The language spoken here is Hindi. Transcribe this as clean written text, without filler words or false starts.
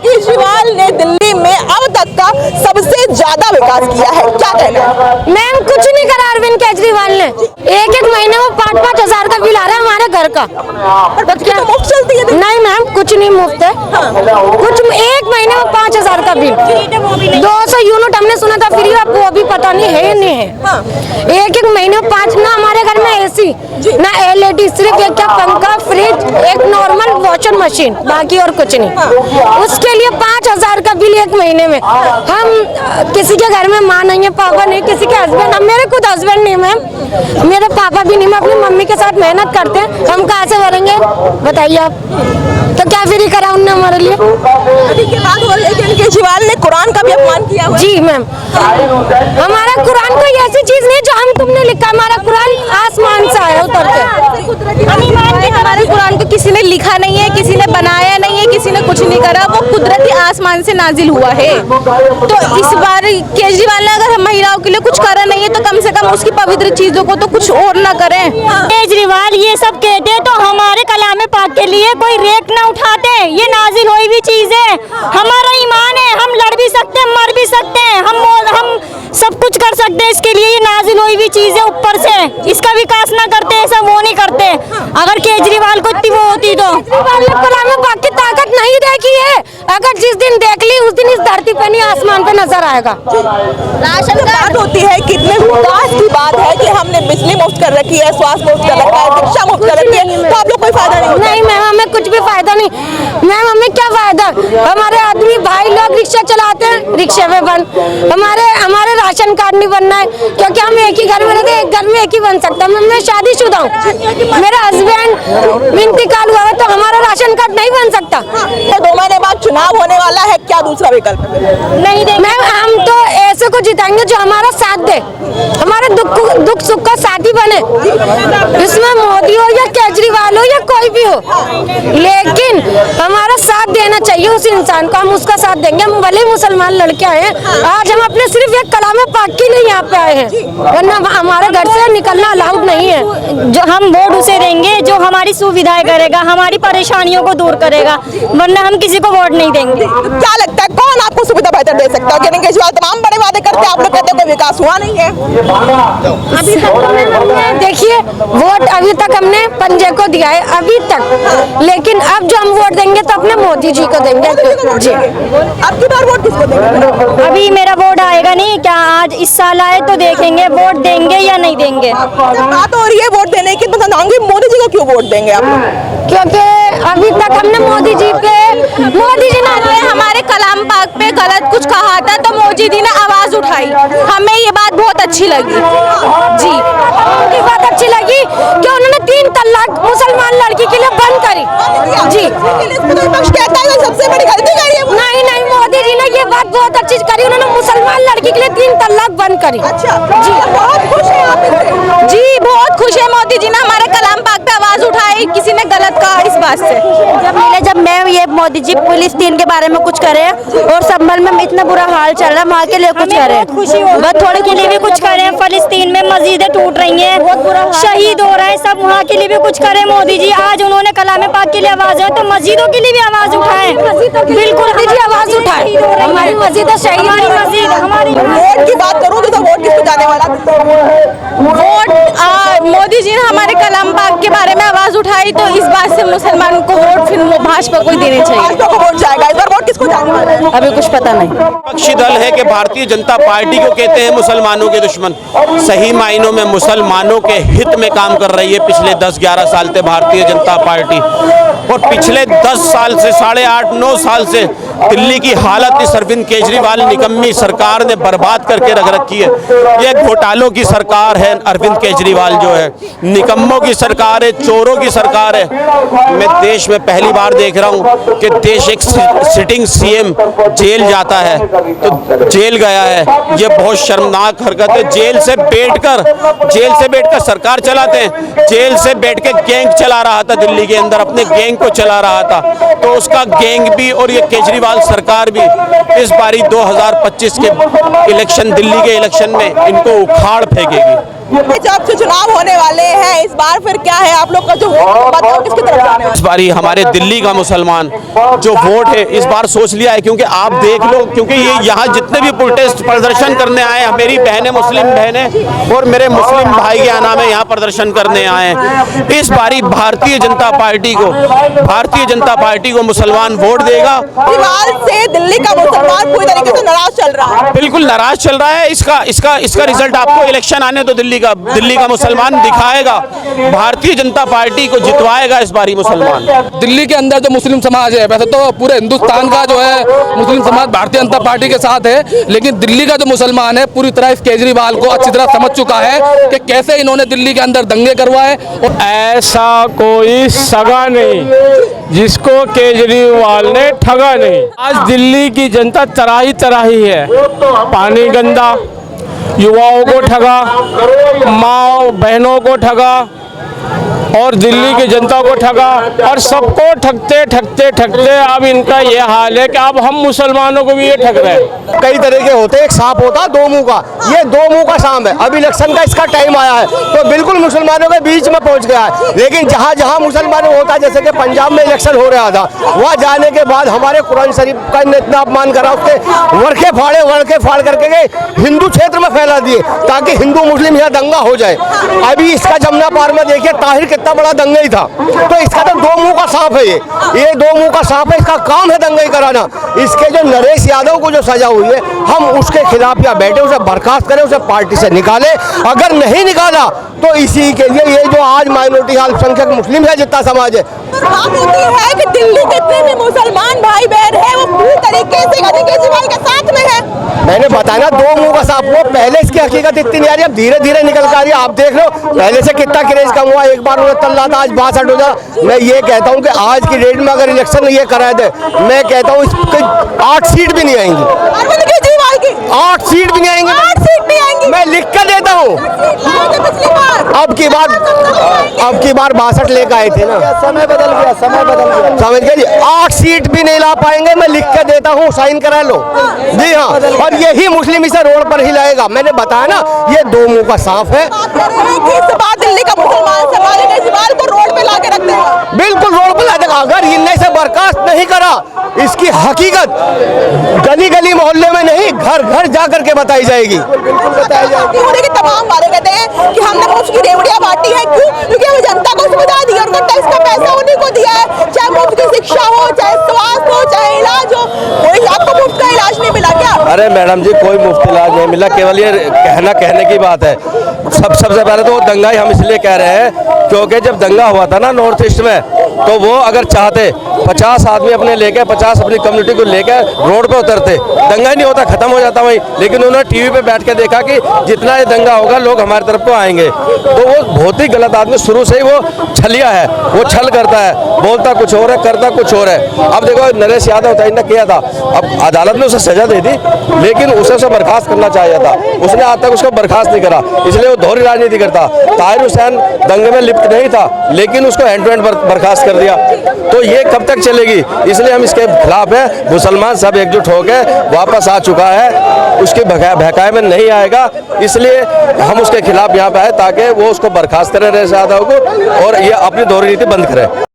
केजरीवाल ने दिल्ली में अब तक का सबसे ज्यादा विकास किया है, क्या कहना है? मैम कुछ नहीं करा अरविंद केजरीवाल ने। एक एक महीने में 5-5 हजार का बिल आ रहा है हमारे घर का। तो क्या मुफ्त चलती है? नहीं मैम कुछ नहीं मुफ्त है। कुछ एक महीने में 5 हजार का बिल, 200 यूनिट हमने सुना था फ्री, अब वो भी पता नहीं है नहीं है। एक एक महीने में 5, ना हमारे घर में एसी ना LED, सिर्फ एक क्या पंखा, फ्रिज, एक नॉर्मल वॉशिंग मशीन, बाकी और कुछ नहीं। उसके लिए 5 हजार का बिल एक महीने में। हम किसी के घर में माँ नहीं है, पापा नहीं, किसी के हस्बैंड, मेरे खुद हस्बैंड नहीं मैम, मेरे पापा भी नहीं, मैं अपनी मम्मी के साथ मेहनत करते हैं, हम कहाँ से भरेंगे बताइए आप? तो क्या फ्री करा उनने हमारे लिए? अभी की बात हो रही है कि केजरीवाल ने कुरान का भी अपमान किया हुआ है। जी मैम, हमारा कुरान कोई ऐसी चीज नहीं जो हम तुमने लिखा, हमारा कुरान आसमान से आया उतर के। हमारे कुरान को किसी ने लिखा नहीं है, किसी ने बनाया नहीं है, किसी ने कुछ नहीं करा, वो कुदरती आसमान से नाजिल हुआ है। तो इस बार केजरीवाल ने अगर महिलाओं के लिए कुछ करा नहीं है तो कम से कम उसकी पवित्र चीजों को तो कुछ और ना करें। केजरीवाल ये सब कहते हैं तो हमारे कलामे पाक के लिए कोई रेक ना उठाते, ये नाजिल हुई भी चीज है, हमारा ईमान है, हम लड़ भी सकते हैं, मर भी सकते हैं, हम सब कुछ कर सकते हैं, इसके लिए ये नाजिल हुई भी चीज है ऊपर से। इसका विकास ना करते, ऐसा वो नहीं करते। अगर केजरीवाल को इतनी वो होती तो केजरीवाल ने कलामे पाक की ताकत नहीं देखी है, अगर जिस दिन देख ली उस दिन इस धरती पे नहीं आसमान पे नजर आएगा। राशन बात होती है, कितने विकास की बात है कि हमने बिजली मुफ्त कर रखी है, स्वास्थ्य मुफ्त कर रखा है, शिक्षा मुफ्त कर रखी है, तो आप लोग कोई फायदा नहीं होता? नहीं मैम, हमें कुछ भी फायदा नहीं मैम, हमें क्या फायदा? हमारे आदमी भाई लोग रिक्शा चलाते हैं, रिक्शे में बंद, हमारे राशन कार्ड नहीं बनना है, क्योंकि हम एक ही घर में रहते हैं, एक घर में एक ही बन सकता है। मैं शादीशुदा हूँ, मेरा हस्बैंड इंतकाल हुआ है, तो हमारा राशन कार्ड नहीं बन सकता। तो 2 महीने बाद चुनाव होने वाला है, क्या दूसरा विकल्प नहीं दे मैम? हम तो ऐसे को जिताएंगे जो हमारा साथ दे, हमारे दुख सुख का साथी बने, इसमें मोदी हो या केजरीवाल हो या कोई भी हो, लेकिन हमारा साथ देना चाहिए उस इंसान को, हम उसका साथ देंगे। हम भले मुसलमान लड़के आए हैं, आज हम अपने सिर्फ एक कलामे पाक के लिए यहाँ पे आए हैं, वरना हमारे घर से निकलना अलाउड नहीं है। जो हम वोट उसे देंगे जो हमारी सुविधाएं करेगा, हमारी परेशानियों को दूर करेगा, वरना हम किसी को वोट नहीं देंगे। क्या लगता है कौन आपको सुविधा बेहतर दे सकता है? केजरीवाल तमाम बड़े वादे करते हैं, आप लोग कहते हैं कोई विकास हुआ नहीं है। अभी तक देखिए वोट अभी तक हमने पंजे को दिया है अभी तक, लेकिन अब जो हम वोट देंगे तो अपने मोदी जी को देंगे जी। अब की बार वोट किसको देंगे? अभी मेरा वोट आएगा नहीं क्या? आज इस साल आए तो देखेंगे वोट देंगे या नहीं देंगे। बात हो रही है वोट देने की, तो समझाऊंगी मोदी जी को क्यों वोट देंगे आप? क्योंकि अभी तक हमने मोदी जी ने हमारे कलाम पाक पे गलत कुछ कहा था तो मोदी जी ने आवाज उठाई, हमें ये बात बहुत अच्छी लगी जी। उनकी बात अच्छी लगी कि उन्होंने 3 तलाक मुसलमान लड़की के लिए बंद करी जी। विपक्ष कहता है सबसे बड़ी गलती करी है। नहीं, मोदी जी ने ये बात बहुत अच्छी करी, उन्होंने मुसलमान लड़की के लिए 3 तलाक बंद करी। अच्छा जी, बहुत खुश है आप इससे? जी बहुत खुश है, मोदी जी ने हमारे कलाम पाक पे आवाज उठाई, किसी ने गलत कहा इस बात से। जब मैं ये मोदी जी फिलिस्तीन के बारे में कुछ करे और संभल में इतना बुरा हाल चल रहा है, वहाँ के लिए कुछ करें, बस थोड़े के लिए भी कुछ करें। फिलिस्तीन में मस्जिदें टूट रही हैं, शहीद हो रहे हैं सब, वहाँ के लिए भी कुछ करें मोदी जी। आज उन्होंने कलामे पाक के लिए आवाज है तो मस्जिदों के लिए भी आवाज उठाएं, बिल्कुल दीजिए आवाज उठाए, हमारी मस्जिद शहीद, हमारी मस्जिद हमारी। वोट की बात करूँ तो वोट किसको जाने वाला? वोट मोदी जी ने हमारे कलाम पाक के बारे में आवाज उठाई तो इस बात से मुसलमानों को वोट फिर भाजपा को ही देने चाहिए। भाजपा को वोट जाएगा, इस बार वोट किसको जाने वाला है? अभी कुछ पता नहीं। विपक्षी दल है कि भारतीय जनता पार्टी को कहते हैं मुसलमानों के दुश्मन, सही मायनों में मुसलमानों के हित में काम कर रही है पिछले 10-11 साल से भारतीय जनता पार्टी। और पिछले 10 साल से 8.5-9 साल से दिल्ली की हालत इस अरविंद केजरीवाल निकम्मी सरकार ने बर्बाद करके रख रखी है। ये घोटालों की सरकार है, अरविंद केजरीवाल जो है निकम्मों की सरकार है, चोरों की सरकार है। मैं देश में पहली बार देख रहा हूँ कि देश एक सिटिंग सीएम जेल जाता है, तो जेल गया है, ये बहुत शर्मनाक हरकत है। जेल से बैठकर सरकार चलाते हैं, जेल से बैठ के गैंग चला रहा था दिल्ली के अंदर, अपने गैंग को चला रहा था, तो उसका गैंग भी और ये केजरीवाल सरकार भी इस बारी 2025 के इलेक्शन, दिल्ली के इलेक्शन में इनको उखाड़ फेंकेगी। जब से चुनाव होने वाले हैं इस बार फिर क्या है आप लोग का जो वोट है किसकी तरफ जाने वाला है? इस बारी हमारे दिल्ली का मुसलमान जो वोट है इस बार सोच लिया है, क्योंकि आप देख लो, क्योंकि ये यहाँ जितने भी प्रोटेस्ट प्रदर्शन करने आए हैं, मेरी बहनें मुस्लिम बहनें और मेरे मुस्लिम भाई क्या नाम है यहाँ प्रदर्शन करने आए हैं। इस बारी भारतीय जनता पार्टी को मुसलमान वोट देगा। फिलहाल से दिल्ली का मुसलमान पूरी तरीके से नाराज चल रहा है। बिल्कुल नाराज चल रहा है। इसका रिजल्ट आपको इलेक्शन आने तो दिल्ली का मुसलमान दिखाएगा। भारतीय जनता पार्टी को जितवाएगा इस बारी मुसलमान। दिल्ली के अंदर जो मुस्लिम समाज है, वैसे तो पूरे हिंदुस्तान का जो है मुस्लिम समाज भारतीय जनता पार्टी के साथ है, लेकिन दिल्ली का जो मुसलमान है पूरी तरह इस केजरीवाल को अच्छी तरह समझ चुका है कि कैसे इन्होंने दिल्ली के अंदर दंगे करवाए। और ऐसा कोई सगा नहीं जिसको केजरीवाल ने ठगा नहीं। आज दिल्ली की जनता तराही है। पानी गंदा, युवाओं को ठगा, माँ बहनों को ठगा और दिल्ली की जनता को ठगा और सबको ठगते अब इनका ये हाल है कि अब हम मुसलमानों को भी ये ठग रहे हैं। कई तरह के होते हैं, एक सांप होता है दो मुंह का, ये दो मुंह का सांप है। अब इलेक्शन का इसका टाइम आया है तो बिल्कुल मुसलमानों के बीच में पहुंच गया है। लेकिन जहां जहां मुसलमानों होता है, जैसे कि पंजाब में इलेक्शन हो रहा था, वहां जाने के बाद हमारे कुरान शरीफ का इतना अपमान करा, उसके वड़के फाड़ करके गए हिंदू क्षेत्र में फैला दिए ताकि हिंदू मुस्लिम यहाँ दंगा हो जाए। अभी इसका जमुना पार में देखिए ताहिर कितना बड़ा दंगा ही था। तो इसका तो दो मुंह का सांप है, ये दो मुंह का सांप है, इसका काम है दंगा ही कराना। इसके जो नरेश यादव को जो सजा हुई है, हम उसके खिलाफ यहाँ बैठे, उसे बर्खास्त करें, उसे पार्टी से निकाले। अगर नहीं निकाला तो इसी के लिए ये जो आज माइनॉरिटी अल्पसंख्यक मुस्लिम है जितना समाज है, बात होती है कि दिल्ली के जितने भी मुसलमान भाई बहन है वो पूरी तरीके से केजरीवाल के साथ में है। मैंने बताया ना दो मुंह का सांप। वो पहले इसकी हकीकत इतनी नहीं आ रही, अब धीरे धीरे निकल कर आ रही है। आप देख लो पहले से कितना क्रेज कम हुआ, एक बार 69 था, आज 62 हो जा। मैं ये कहता हूँ कि आज की डेट में अगर इलेक्शन ये कराए थे, मैं कहता हूँ इसकी 8 सीट भी नहीं आएंगी। 8 सीट भी नहीं आएंगी, 8 सीट नहीं आएंगी, मैं लिख कर देता हूँ। अब की बार 62 लेकर आए थे ना, समय बदल गया समझ गए। 8 सीट भी नहीं ला पाएंगे, मैं लिख कर देता हूँ, साइन करा लो। जी हाँ, और यही मुस्लिम इसे रोड पर ही लाएगा। मैंने बताया ना ये दो मुंह का सांप है। दिल्ली का मुसलमान केजरीवाल को रोड पे ला के रख देगा, बिल्कुल रोड पर ला देगा। अगर इनने से बर्खास्त नहीं करा, इसकी हकीकत गली गली मोहल्ले में नहीं, घर घर जा करके बताई जाएगी। तमाम वाले कहते हैं कि हमने मुफ्त की रेवड़ियां बांटी है। क्यों? क्योंकि वो जनता को सुविधा दी और उनका टैक्स का पैसा उन्हीं को दिया है। चाहे मुफ्त की शिक्षा हो, चाहे स्वास्थ्य हो, चाहे इलाज हो, कोई आपको मुफ्त का इलाज नहीं मिला क्या? अरे मैडम जी, कोई मुफ्त इलाज नहीं मिला, केवल ये कहने की बात है। सबसे पहले तो दंगा ही हम इसलिए कह रहे हैं क्योंकि जब दंगा हुआ था ना नॉर्थ ईस्ट में, तो वो अगर चाहते 50 आदमी अपने लेके 50 अपनी कम्युनिटी को लेकर रोड पे उतरते, दंगा ही नहीं होता, खत्म हो जाता वहीं। लेकिन उन्होंने टीवी पे बैठ के देखा कि जितना ये दंगा होगा लोग हमारी तरफ को आएंगे। तो वो बहुत ही गलत आदमी, शुरू से ही वो छलिया है, वो छल करता है, बोलता कुछ और है, करता कुछ और है। अब देखो नरेश यादव था, इन्हें किया था, अब अदालत ने उसे सजा दे दी, लेकिन उसे बर्खास्त करना चाहिए था। उसने आज तक उसको बर्खास्त नहीं करा, इसलिए वो दोहरी राजनीति करता। ताहिर हुसैन दंगे में लिप्त नहीं था, लेकिन उसको हैंड टू हैंड बर्खास्त कर दिया। तो ये कब तक चलेगी? इसलिए हम इसके खिलाफ है। मुसलमान सब एकजुट होकर वापस आ चुका है, उसके बहकाए में नहीं आएगा। इसलिए हम उसके खिलाफ यहाँ पे आए ताकि वो उसको बर्खास्त करें नरेश यादव को, और ये अपनी दोहरी नीति बंद करें।